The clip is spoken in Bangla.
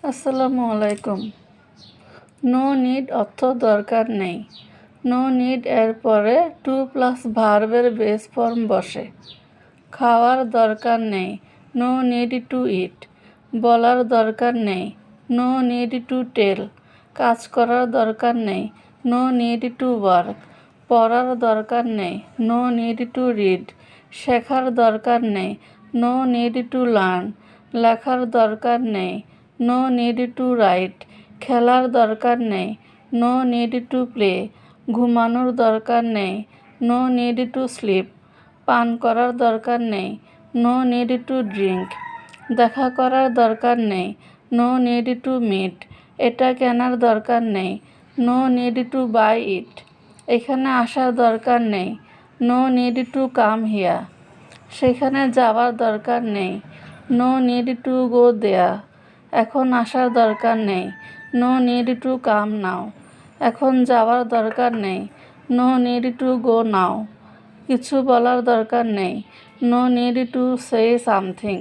আসসালামু আলাইকুম। নো নিড অর্থ দরকার নেই। নো নিড এর পরে টু প্লাস ভার্বের বেস ফর্ম বসে। খাওয়ার দরকার নেই, নো নিড টু ইট। বলার দরকার নেই, নো নিড টু টেল। কাজ করার দরকার নেই, নো নিড টু ওয়ার্ক। পড়ার দরকার নেই, নো নিড টু রিড। শেখার দরকার নেই, নো নিড টু লার্ন। লেখার দরকার নেই, নো নিড টু রাইট। খেলার দরকার নেই, নো নিড টু প্লে। ঘুমানোর দরকার নেই, নো নিড টু স্লিপ। পান করার দরকার নেই, নো নিড টু ড্রিঙ্ক। দেখা করার দরকার নেই, নো নিড টু মিট। এটা কেনার দরকার নেই, নো নিড টু বাই ইট। এখানে আসার দরকার নেই, নো নিড টু কাম হিয়া। সেখানে যাওয়ার দরকার নেই, নো নিড টু গো দেয়া। এখন আসার দরকার নেই, no need to come now. এখন যাওয়ার দরকার নেই, no need to go now. কিছু বলার দরকার নেই, no need to say something.